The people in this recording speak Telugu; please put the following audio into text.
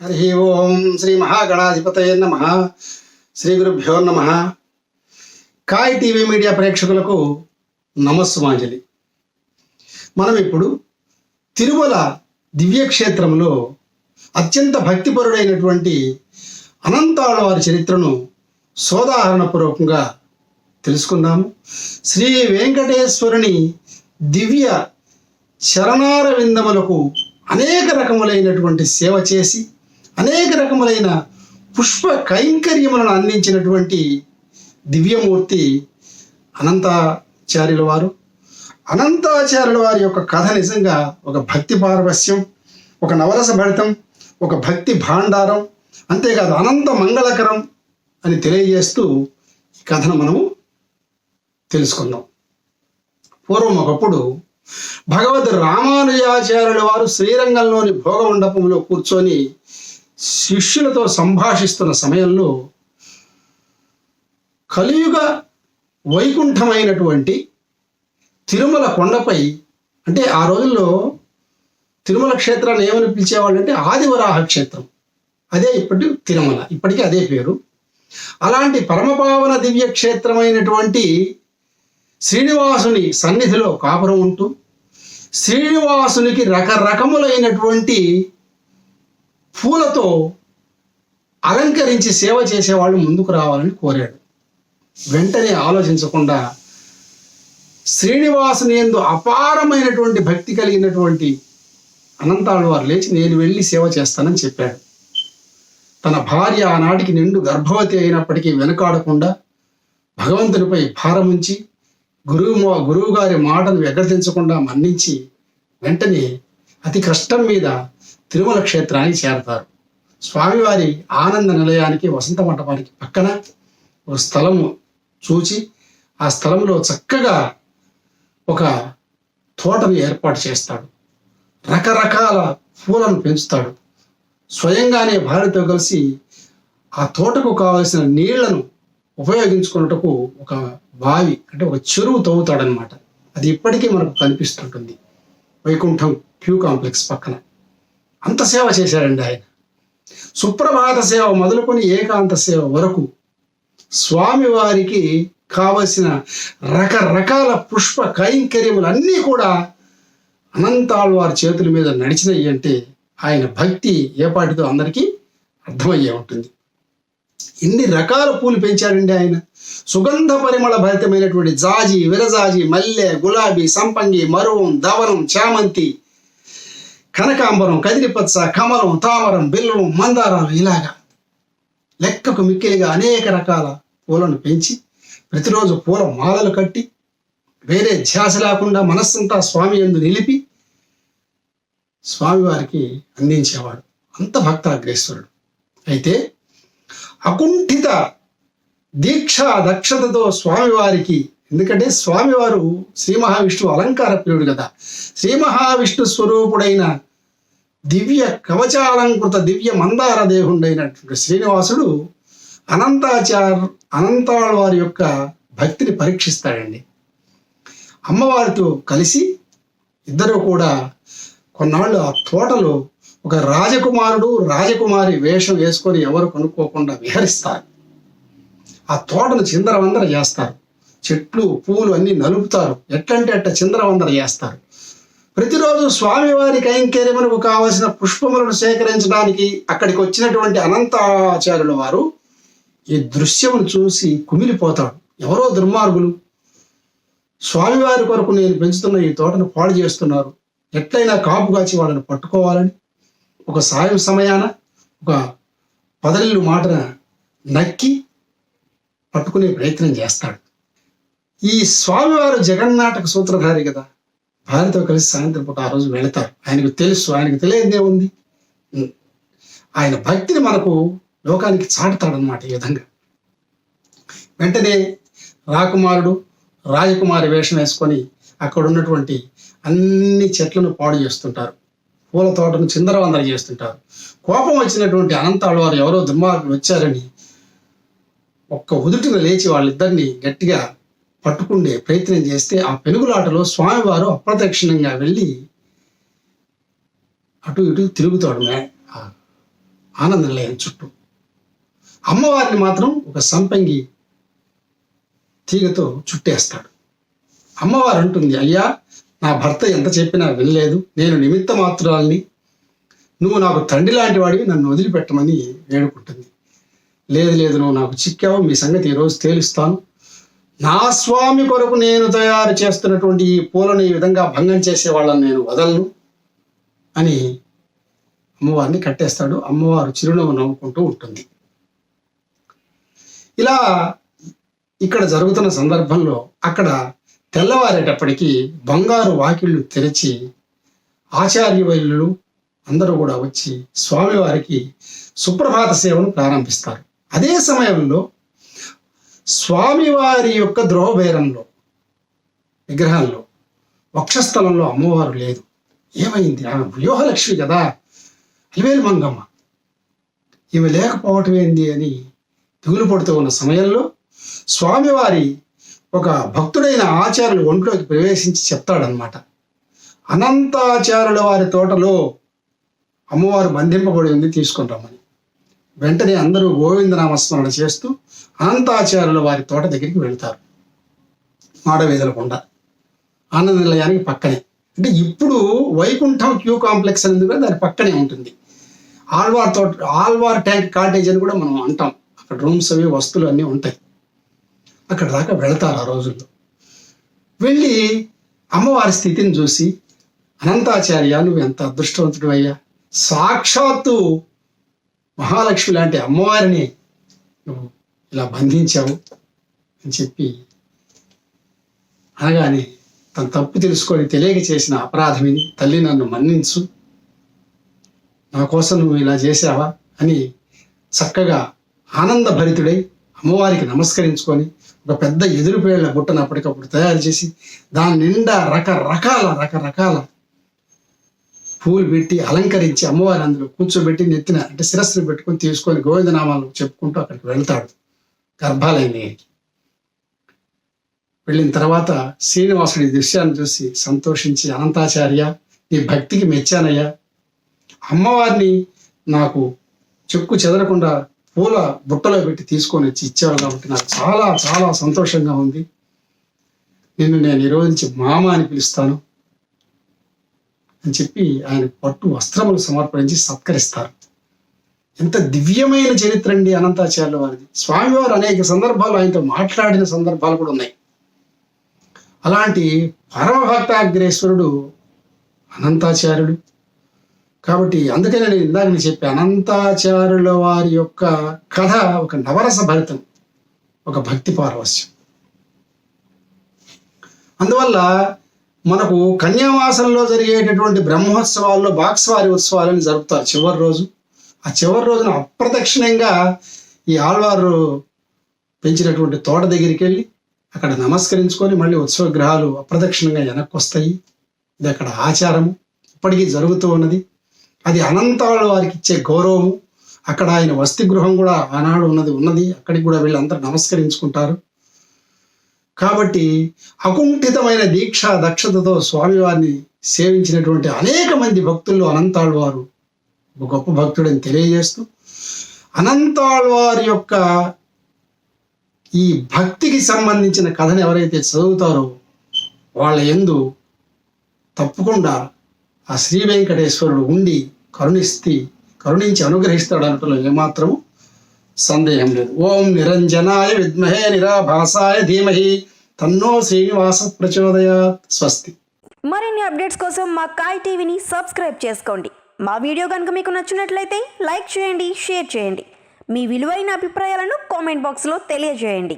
హరి ఓం శ్రీ మహాగణాధిపతయ నమః. శ్రీ గురుభ్యో నమః. కాయ్ టీవీ మీడియా ప్రేక్షకులకు నమస్సుమాంజలి. మనం ఇప్పుడు తిరుమల దివ్యక్షేత్రంలో అత్యంత భక్తిపరుడైనటువంటి అనంతాళ్వారి చరిత్రను సోదాహరణపూర్వకంగా తెలుసుకుందాము. శ్రీ వెంకటేశ్వరుని దివ్య చరణార విందములకు అనేక రకములైనటువంటి సేవ చేసి అనేక రకములైన పుష్ప కైంకర్యములను అందించినటువంటి దివ్యమూర్తి అనంతాచార్యుల వారు. అనంతాచార్యుల వారి యొక్క కథ నిజంగా ఒక భక్తి పారవస్యం, ఒక నవరస భరితం, ఒక భక్తి భాండారం, అంతేకాదు అనంత మంగళకరం అని తెలియజేస్తూ ఈ కథను మనము తెలుసుకుందాం. పూర్వం ఒకప్పుడు భగవద్ రామానుజాచార్యుల వారు శ్రీరంగంలోని భోగమండపంలో కూర్చొని శిష్యులతో సంభాషిస్తున్న సమయంలో కలియుగ వైకుంఠమైనటువంటి తిరుమల కొండపై, అంటే ఆ రోజుల్లో తిరుమల క్షేత్రాన్ని ఏమని పిలిచేవాళ్ళు అంటే ఆదివరాహ క్షేత్రం, అదే ఇప్పటికీ అదే పేరు. అలాంటి పరమపావన దివ్య క్షేత్రమైనటువంటి శ్రీనివాసుని సన్నిధిలో కాపురం ఉంటూ శ్రీనివాసునికి రకరకములైనటువంటి పూలతో అలంకరించి సేవ చేసేవాళ్ళు ముందుకు రావాలని కోరాడు. వెంటనే ఆలోచించకుండా శ్రీనివాసుని యందు అపారమైనటువంటి భక్తి కలిగినటువంటి అనంతాళ్వారు లేచి నేను వెళ్ళి సేవ చేస్తానని చెప్పాడు. తన భార్య ఆనాటికి నిండు గర్భవతి అయినప్పటికీ వెనుకాడకుండా భగవంతునిపై భారముంచి గురువు గారి మాటను వ్యగ్రతించకుండా మన్నించి వెంటనే అతి కష్టం మీద తిరుమల క్షేత్రానికి చేరతారు. స్వామివారి ఆనంద నిలయానికి వసంత మంటపానికి పక్కన ఒక స్థలము చూచి ఆ స్థలంలో చక్కగా ఒక తోటను ఏర్పాటు చేస్తాడు. రకరకాల పూలను పెంచుతాడు. స్వయంగానే భార్యతో కలిసి ఆ తోటకు కావలసిన నీళ్లను ఉపయోగించుకున్నట్టుకు ఒక బావి, అంటే ఒక చెరువు తవ్వుతాడనమాట. అది ఇప్పటికీ మనకు కనిపిస్తుంటుంది వైకుంఠం క్యూ కాంప్లెక్స్ పక్కన. అంత సేవ చేశాడండి ఆయన. సుప్రభాత సేవ మొదలుకొని ఏకాంత సేవ వరకు స్వామివారికి కావలసిన రకరకాల పుష్ప కైంకర్యములన్నీ కూడా అనంతాళ్వారి చేతుల మీద నడిచినాయి అంటే ఆయన భక్తి ఏపాటితో అందరికీ అర్థమయ్యే ఉంటుంది. ఎన్ని రకాల పూలు పెంచాడండి ఆయన. సుగంధ పరిమళ భరితమైనటువంటి జాజి, విరజాజి, మల్లె, గులాబీ, సంపంగి, మరువం, దవనం, చామంతి, కనకాంబరం, కదిరిపచ్చ, కమలం, తామరం, బిల్వం, మందారాలు, ఇలాగా లెక్కకు మిక్కిలిగా అనేక రకాల పూలను పెంచి ప్రతిరోజు పూల మాలలు కట్టి వేరే ధ్యాస లేకుండా మనస్సంతా స్వామి యందు నిలిపి స్వామివారికి అందించేవాడు. అంత భక్తాగ్రేశ్వరుడు. అయితే అకుంఠిత దీక్షా దక్షతతో స్వామివారికి, ఎందుకంటే స్వామివారు శ్రీ మహావిష్ణువు అలంకార ప్రియుడు కదా, శ్రీ మహావిష్ణు స్వరూపుడైన దివ్య కవచాలంకృత దివ్య మందార దేహుడైనటువంటి శ్రీనివాసుడు అనంతాళ్వారి యొక్క భక్తిని పరీక్షిస్తాడండి. అమ్మవారితో కలిసి ఇద్దరు కూడా కొన్నాళ్ళు ఆ తోటలో ఒక రాజకుమారుడు రాజకుమారి వేషం వేసుకొని ఎవరు కనుక్కోకుండా విహరిస్తారు. ఆ తోటను చిందరవందర చేస్తారు. చెట్లు పూలు అన్ని నలుపుతారు. ఎట్లంటే అట్ట చిందరవందర చేస్తారు. ప్రతిరోజు స్వామివారి కైంకర్యములకు కావలసిన పుష్పములను సేకరించడానికి అక్కడికి వచ్చినటువంటి అనంతాచార్యుల వారు ఈ దృశ్యమును చూసి కుమిలిపోతాడు. ఎవరో దుర్మార్గులు స్వామివారి కొరకు నేను పెంచుతున్న ఈ తోటను పాడు చేస్తున్నారు, ఎట్లయినా కాపుగాచి వాళ్ళని పట్టుకోవాలని ఒక సాయం సమయాన ఒక పదలిల్లు మాటన నక్కి పట్టుకునే ప్రయత్నం చేస్తాడు. ఈ స్వామివారు జగన్నాటక సూత్రధారి కదా, భార్యతో కలిసి సాయంత్రం పూట ఆ రోజు వెళతారు. ఆయనకు తెలుసు, ఆయనకు తెలియదే ఉంది. ఆయన భక్తిని మనకు లోకానికి చాటుతాడనమాట ఈ విధంగా. వెంటనే రాకుమారుడు రాజకుమారి వేషం వేసుకొని అక్కడ ఉన్నటువంటి అన్ని చెట్లను పాడు చేస్తుంటారు. పూల తోటను చిందరవందర చేస్తుంటారు. కోపం వచ్చినటువంటి అనంతాళ్వారు ఎవరో దుర్మార్గులు వచ్చారని ఒక్క ఉదుటిన లేచి వాళ్ళిద్దరిని గట్టిగా పట్టుకుండే ప్రయత్నం చేస్తే ఆ పెనుగులాటలో స్వామివారు అప్రదక్షిణంగా వెళ్ళి అటు ఇటు తిరుగుతాడు ఆనంద నిలయం చుట్టూ. అమ్మవారిని మాత్రం ఒక సంపంగి తీగతో చుట్టేస్తాడు. అమ్మవారు అంటుంది, అయ్యా, నా భర్త ఎంత చెప్పినా వినలేదు, నేను నిమిత్త మాత్రాల్ని, నువ్వు నాకు తండ్రి లాంటి వాడివి, నన్ను వదిలిపెట్టమని వేడుకుంటుంది. లేదు లేదు, నువ్వు నాకు చిక్కావు, మీ సంగతి ఈరోజు తేలుస్తాను. నా స్వామి కొరకు నేను తయారు చేస్తున్నటువంటి ఈ పూలను ఈ విధంగా భంగం చేసే వాళ్ళని నేను వదలను అని అమ్మవారిని కట్టేస్తాడు. అమ్మవారు చిరునవ్వు నవ్వుకుంటూ ఉంటుంది. ఇలా ఇక్కడ జరుగుతున్న సందర్భంలో అక్కడ తెల్లవారేటప్పటికీ బంగారు వాకిళ్ళు తెరిచి ఆచార్యవైలు అందరూ కూడా వచ్చి స్వామివారికి సుప్రభాత సేవను ప్రారంభిస్తారు. అదే సమయంలో స్వామివారి యొక్క ద్రోహబేరంలో విగ్రహంలో వక్షస్థలంలో అమ్మవారు లేదు. ఏమైంది? ఆమె వ్యూహలక్ష్మి కదా, అలివేలు మంగమ్మ, ఈమె లేకపోవటం ఏంది అని దిగులు పడుతూ ఉన్న సమయంలో స్వామివారి ఒక భక్తుడైన ఆచార్యులు ఒంట్లోకి ప్రవేశించి చెప్తాడనమాట, అనంతాచార్యుల వారి తోటలో అమ్మవారు బంధింపబడి ఉంది, తీసుకొని రమ్మని. వెంటనే అందరూ గోవిందనామస్మరణ చేస్తూ అనంతాచార్యుల వారి తోట దగ్గరికి వెళ్తారు. మాడవీధుల కొండ ఆనంద నిలయానికి పక్కనే. అంటే ఇప్పుడు వైకుంఠం క్యూ కాంప్లెక్స్ అనేది కూడా దాని పక్కనే ఉంటుంది. ఆల్వార్ ట్యాంక్ కాటేజ్ అని కూడా మనం అంటాం. అక్కడ రూమ్స్ అవి వస్తువులు అన్నీ ఉంటాయి. అక్కడ దాకా వెళతారు. ఆ రోజుల్లో వెళ్ళి అమ్మవారి స్థితిని చూసి, అనంతాచార్య, నువ్వు ఎంత అదృష్టవంతుడు అయ్యా, సాక్షాత్తు మహాలక్ష్మి లాంటి అమ్మవారిని నువ్వు ఇలా బంధించావు అని చెప్పి అనగానే, తన తప్పు తెలుసుకొని తెలియక చేసిన అపరాధమిని, తల్లి నన్ను మన్నించు, నా కోసం నువ్వు ఇలా చేసావా అని చక్కగా ఆనందభరితుడై అమ్మవారికి నమస్కరించుకొని ఒక పెద్ద ఎదురుపేళ్ల బుట్టను అప్పటికప్పుడు తయారు చేసి దాని నిండా రకరకాల పూలు పెట్టి అలంకరించి అమ్మవారి అందులో కూర్చోబెట్టి నెత్తిన అంటే శిరస్సును పెట్టుకొని తీసుకొని గోవిందనామాలు చెప్పుకుంటూ అక్కడికి వెళ్తాడు గర్భాలయం దగ్గరికి. వెళ్ళిన తర్వాత శ్రీనివాసుడి దృశ్యాన్ని చూసి సంతోషించి, అనంతాచార్య, నీ భక్తికి మెచ్చానయ్యా, అమ్మవారిని నాకు చెక్కు చెదరకుండా పూల బుట్టలో పెట్టి తీసుకొని వచ్చి ఇచ్చేవాళ్ళు కాబట్టి నాకు చాలా చాలా సంతోషంగా ఉంది. నిన్ను నేను ఈరోజు నుంచి మామ అని పిలుస్తాను అని చెప్పి ఆయన పట్టు వస్త్రములు సమర్పించి సత్కరిస్తారు. ఎంత దివ్యమైన చరిత్ర అండి అనంతాచార్యుల వారిది. స్వామివారు అనేక సందర్భాలు ఆయనతో మాట్లాడిన సందర్భాలు కూడా ఉన్నాయి. అలాంటి పరమభక్తాగ్రేశ్వరుడు అనంతాచార్యుడు. కాబట్టి అందుకనే నేను ఇందాక చెప్పి అనంతాచార్యుల వారి యొక్క కథ ఒక నవరస భరితం, ఒక భక్తి పారవస్యం. అందువల్ల మనకు కన్యామాసంలో జరిగేటటువంటి బ్రహ్మోత్సవాల్లో బాక్స్వారి ఉత్సవాలని జరుపుతారు చివరి రోజు. ఆ చివరి రోజున అప్రదక్షిణంగా ఈ ఆళ్వారు పెంచినటువంటి తోట దగ్గరికి వెళ్ళి అక్కడ నమస్కరించుకొని మళ్ళీ ఉత్సవ గ్రహాలు అప్రదక్షిణంగా వెనక్కి వస్తాయి. ఇది అక్కడ ఆచారము ఇప్పటికీ జరుగుతూ ఉన్నది. అది అనంతాళ్ళ వారికి ఇచ్చే గౌరవము. అక్కడ ఆయన వసతి గృహం కూడా ఆనాడు ఉన్నది. అక్కడికి కూడా వీళ్ళు అందరూ నమస్కరించుకుంటారు. కాబట్టి అకుంఠితమైన దీక్ష దక్షతతో స్వామివారిని సేవించినటువంటి అనేక మంది భక్తుల్లో అనంతాళ్ళ వారు ఒక గొప్ప భక్తుడని తెలియజేస్తూ, అనంతాళ్ళ వారి యొక్క ఈ భక్తికి సంబంధించిన కథను ఎవరైతే చదువుతారో వాళ్ళ యందు తప్పకుండా ఆ శ్రీ వెంకటేశ్వరుడు ఉండి కరుణించి అనుగ్రహిస్తాడు అనటంలో ఏమాత్రము సందేహం లేదు. ఓం నిరంజనాయ విద్మహే నిరాభాసాయ ధీమహి తన్నో శ్రీనివాస ప్రచోదయాత్. స్వస్తి. మరిన్ని అప్డేట్స్ కోసం మా కాయ్ టీవీని సబ్స్క్రైబ్ చేసుకోండి. మా వీడియో కనుక మీకు నచ్చినట్లయితే లైక్ చేయండి, షేర్ చేయండి. మీ విలువైన అభిప్రాయాలను కామెంట్ బాక్స్లో తెలియజేయండి.